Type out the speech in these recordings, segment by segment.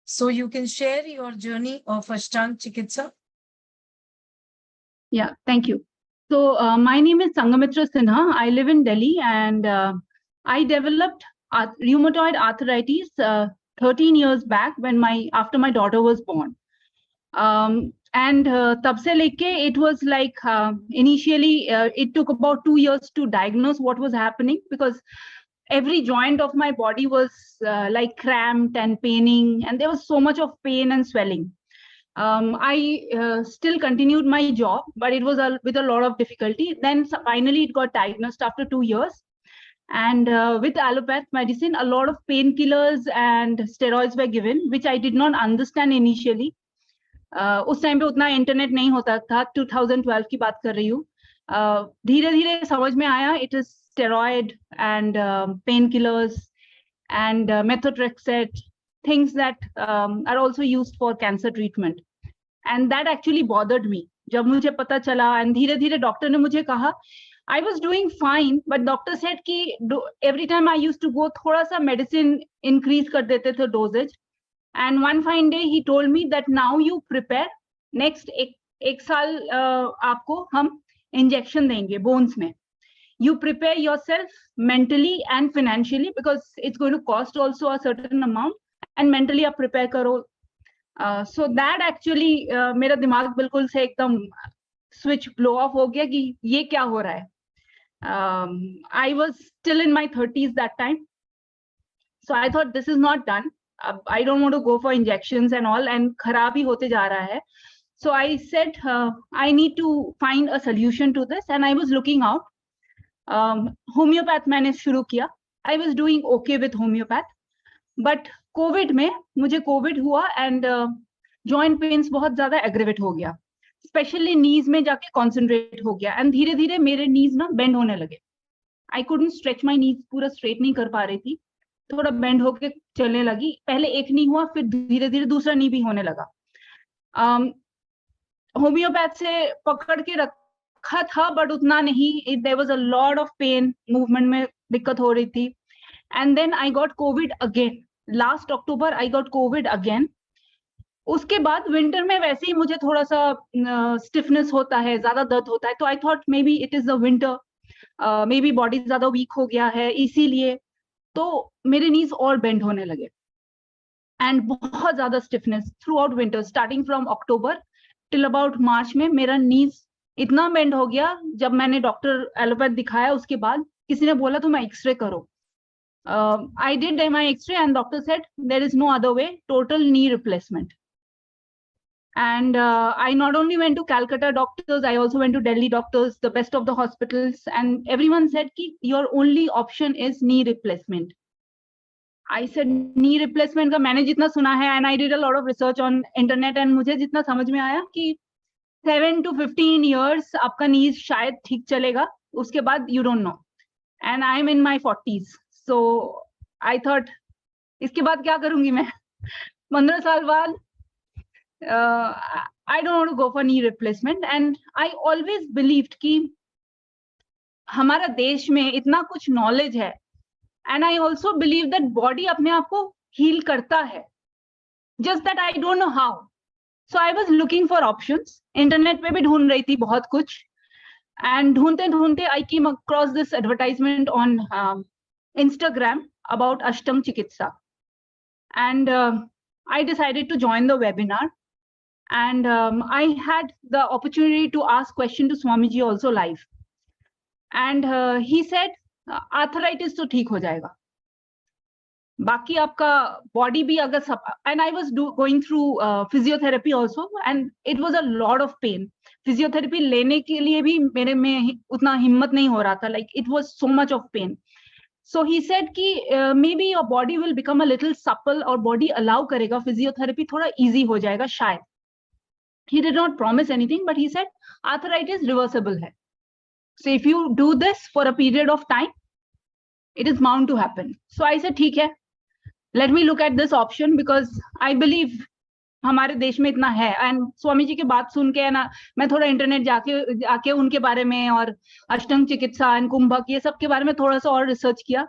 So you can share your journey of Ashtang Chikitsa. Yeah, thank you. So my name is Sangamitra Sinha. I live in Delhi, and I developed rheumatoid arthritis 13 years back after my daughter was born. And tab se leke, it was like initially it took about 2 years to diagnose what was happening, because every joint of my body was like cramped and paining, and there was so much of pain and swelling. I still continued my job, but it was with a lot of difficulty. Then finally it got diagnosed after 2 years. And with allopath medicine, a lot of painkillers and steroids were given, which I did not understand initially. उस time पे उतना internet नहीं होता था, 2012 की बात कर रही हूँ. धीरे धीरे समझ में आया, it is steroid and painkillers and methotrexate, things that are also used for cancer treatment. And that actually bothered me. जब मुझे पता चला, and धीरे धीरे डॉक्टर ने मुझे कहा, I was doing fine, but doctor said कि every time I used to go, थोड़ा सा medicine increase कर देते थे dosage. And one fine day he told me that now you prepare, next एक साल आपको हम injection देंगे bones में. You prepare yourself mentally and financially, because it's going to cost also a certain amount, and mentally आप prepare करो. So that actually मेरा दिमाग बिल्कुल से एकदम switch blow off हो गया कि ये क्या हो रहा है. I was still in my 30s that time, so I thought this is not done. I don't want to go for injections and all, and खराब ही होते जा रहा है. So I said I need to find a solution to this, and I was looking out. Homeopath मैंने शुरू किया. I was doing okay with homeopath, but Covid में मुझे कोविड हुआ, एंड जॉइंट पेन्स बहुत ज्यादा एग्रेवेट हो गया, स्पेशली नीज में जाके कॉन्सेंट्रेट हो गया, एंड धीरे धीरे मेरे नीज ना बेंड होने लगे. आई कुडंट स्ट्रेच माई नीज, पूरा स्ट्रेट नहीं कर पा रही थी, थोड़ा बेंड होके चलने लगी. पहले एक नी हुआ, फिर धीरे धीरे दूसरा नी भी होने लगा. होम्योपैथ से पकड़ के रखा था, बट उतना नहीं. There was a lot of pain, movement में दिक्कत हो रही थी. And then I got Covid again. Last October I got Covid again. उसके बाद विंटर में वैसे ही मुझे थोड़ा सा स्टिफनेस होता है, ज्यादा दर्द होता है, तो I thought may be it is the winter, may be body ज्यादा वीक हो गया है इसीलिए. तो मेरे नीज और बेंड होने लगे, एंड बहुत ज्यादा stiffness throughout winter, starting from October till about March में मेरा नीज इतना बेंड हो गया. जब मैंने डॉक्टर एलोपैथ दिखाया, उसके बाद किसी ने बोला तुम एक्सरे करो. I did my X-ray, and doctor said there is no other way, total knee replacement. And I not only went to Calcutta doctors, I also went to Delhi doctors, the best of the hospitals, and everyone said ki your only option is knee replacement. I said knee replacement का मैंने जितना सुना है, and I did a lot of research on internet, and मुझे जितना समझ में आया कि 7 to 15 years आपका knees शायद ठीक चलेगा, उसके बाद you don't know. And I am in my 40s. So I thought इसके बाद क्या करूंगी मैं. 15 साल बाद I don't want to go for knee replacement, and I always believed कि हमारा देश में इतना कुछ knowledge है, and I also believe that body अपने आप को heal करता है, just that I don't know how. So I was looking for options. Internet पे भी ढूंढ रही थी बहुत कुछ, and ढूंढते ढूंढते I came across this advertisement on Instagram about Ashtang Chikitsa, and I decided to join the webinar, and I had the opportunity to ask question to Swamiji also live, and he said arthritis तो ठीक हो जाएगा, बाकी आपका body भी अगर सब. And I was going through physiotherapy also, and it was a lot of pain. Physiotherapy लेने के लिए भी मेरे में उतना हिम्मत नहीं हो रहा था, like it was so much of pain. So he said कि maybe your body will become a little supple, और body allow करेगा, physiotherapy थोड़ा easy हो जाएगा शायद. He did not promise anything, but he said arthritis reversible है. So if you do this for a period of time, it is bound to happen. So I said ठीक है, let me look at this option, because I believe हमारे देश में इतना है. And Swami ji की बात सुन के ना, मैं थोड़ा इंटरनेट जाके उनके बारे में और अष्टंग चिकित्सा एंड कुंभक ये सब के बारे में थोड़ा सा और रिसर्च किया,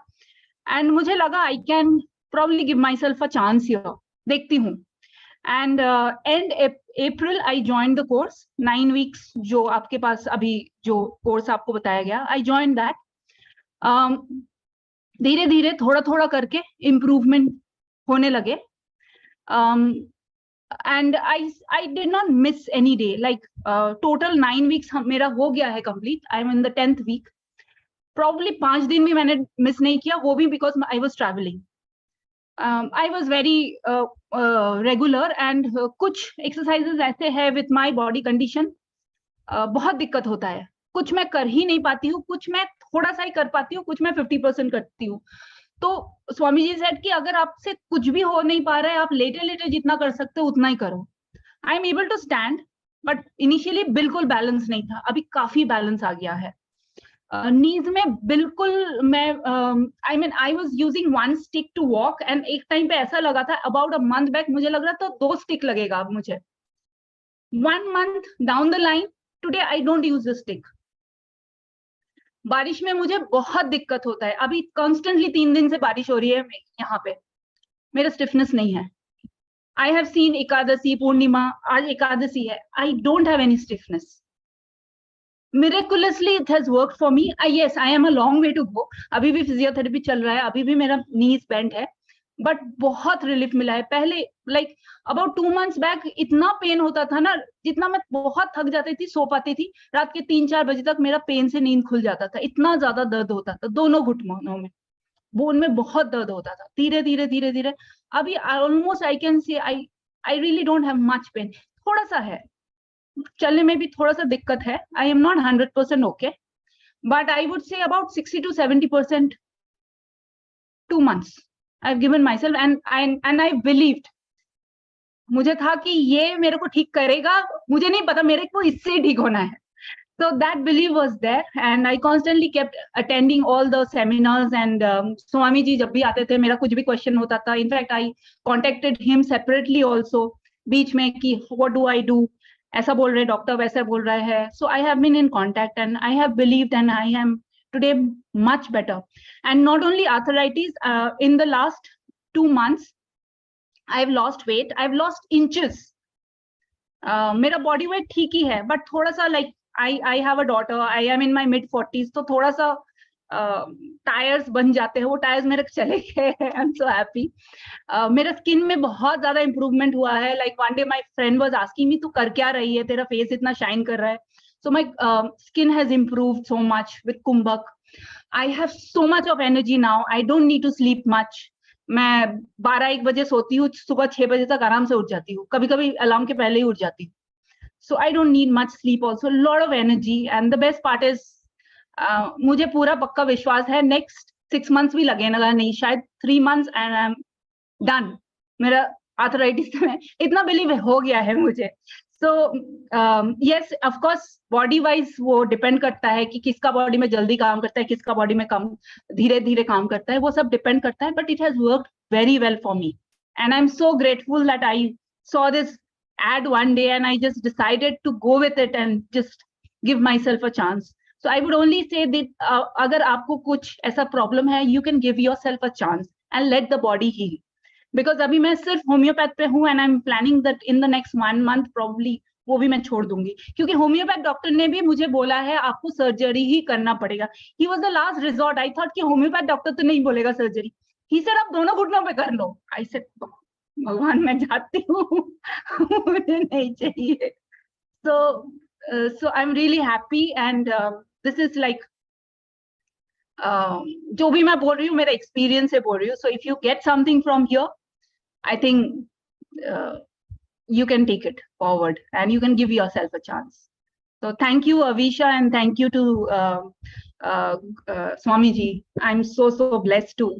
एंड मुझे लगा I can probably give myself a chance here. देखती हूँ. And end April I joined the course 9 weeks जो आपके पास अभी जो कोर्स आपको बताया गया, I joined that. धीरे धीरे थोड़ा थोड़ा करके इम्प्रूवमेंट होने लगे. And I did not miss any day. Like total 9 weeks मेरा हो गया है complete. I'm in the 10th week. Probably 5 दिन भी मैंने मिस नहीं किया, वो भी because I was traveling. I was very regular and कुछ exercises ऐसे हैं with my body condition, बहुत दिक्कत होता है. कुछ मैं कर ही नहीं पाती हूँ, कुछ मैं थोड़ा सा ही कर पाती हूँ, कुछ मैं 50% करती हूँ. तो स्वामी जी सेड कि अगर आपसे कुछ भी हो नहीं पा रहा है, आप लेटे लेटे जितना कर सकते हो उतना ही करो. I am able to stand, but initially बिल्कुल बैलेंस नहीं था. अभी काफी बैलेंस आ गया है. नीज में बिल्कुल मैं I was using 1 stick to walk, and एक टाइम पे ऐसा लगा था अबाउट अ मंथ बैक मुझे लग रहा था 2 स्टिक लगेगा अब मुझे. 1 month down the line today I don't use the stick. बारिश में मुझे बहुत दिक्कत होता है. अभी कॉन्स्टेंटली 3 दिन से बारिश हो रही है यहाँ पे. मेरा स्टिफनेस नहीं है. आई हैव सीन एकादशी, पूर्णिमा, आज एकादशी है. I don't have any stiffness. Miraculously it has worked for me. Yes, I am a long way to go. अभी भी फिजियोथेरेपी चल रहा है, अभी भी मेरा नीज बेंट है, बट बहुत रिलीफ मिला है. पहले लाइक अबाउट 2 months बैक इतना पेन होता था ना, जितना मैं बहुत थक जाती थी, सो पाती थी, रात के 3-4 बजे तक मेरा पेन से नींद खुल जाता था. इतना ज्यादा दर्द होता था दोनों घुटनों में, बोन में बहुत दर्द होता था. धीरे धीरे धीरे धीरे अभी almost I can say I really don't have much pain. थोड़ा सा है, चलने में भी थोड़ा सा दिक्कत है. I am not 100% okay, but I would say about 60 to 70%. 2 months I've given myself and I believed. मुझे था कि ये मेरे को ठीक करेगा, मुझे नहीं पता मेरे को इससे ठीक होना है. So that belief was there, and I constantly kept attending all the seminars, and Swami ji जब भी आते थे, मेरा कुछ भी question होता था. In fact, I contacted him separately also बीच में कि what do I do, ऐसा बोल रहे डॉक्टर, वैसा बोल रहा है. So I have been in contact and I have believed, and I am today much better. And not only arthritis, in the last 2 months I've lost weight, I've lost inches. मेरा body weight ठीक ही है, but थोड़ा सा like I have a daughter, I am in my mid 40s, तो थोड़ा सा tyres बन जाते हैं, वो टायर्स मेरे चले गए. I am so happy. मेरा स्किन में बहुत ज्यादा इंप्रूवमेंट हुआ है. Like one day my friend was asking me, तू कर क्या रही है, तेरा फेस इतना शाइन कर रहा है. So my skin has improved so much with kumbhak. I have so much of energy now. I don't need to sleep much. मैं 12-1 बजे सोती हूँ, सुबह 6 बजे तक आराम से उठ जाती हूँ, कभी कभी अलार्म के पहले ही उठ जाती हूँ. So I don't need much sleep also, lot of energy, and the best part is मुझे पूरा पक्का विश्वास है next 6 months भी लगेगा नहीं, शायद 3 months and I'm done. मेरा आर्थराइटिस में इतना बिलीव हो गया है मुझे. So yes, of course body wise वो डिपेंड करता है कि किसका बॉडी में जल्दी काम करता है, किसका बॉडी में कम धीरे धीरे काम करता है, वो सब डिपेंड करता है. But it has worked very well for me, and I'm so grateful that I saw this ad one day and I just decided to go with it and just give myself a chance. So I would only say that अगर आपको कुछ ऐसा problem है, you can give yourself a chance and let the body heal. Because अभी मैं सिर्फ homeopath पे हूँ, and I'm planning that in the next 1 month probably वो भी मैं छोड़ दूंगी, क्योंकि होम्योपैथ डॉक्टर ने भी मुझे बोला है आपको सर्जरी ही करना पड़ेगा. He was the last resort. I thought कि होम्योपैथ डॉक्टर तो नहीं बोलेगा सर्जरी. He said आप दोनों घुटनों पे कर लो. I said भगवान मैं जाती हूँ, मुझे नहीं चाहिए. So I'm really happy, and this is like जो भी मैं बोल रही हूँ मेरा एक्सपीरियंस से बोल रही हूँ. So if you get something from here, I think you can take it forward and you can give yourself a chance. So thank you Avisha, and thank you to Swamiji. I'm so blessed to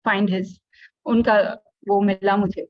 find his, उनका वो मिला मुझे.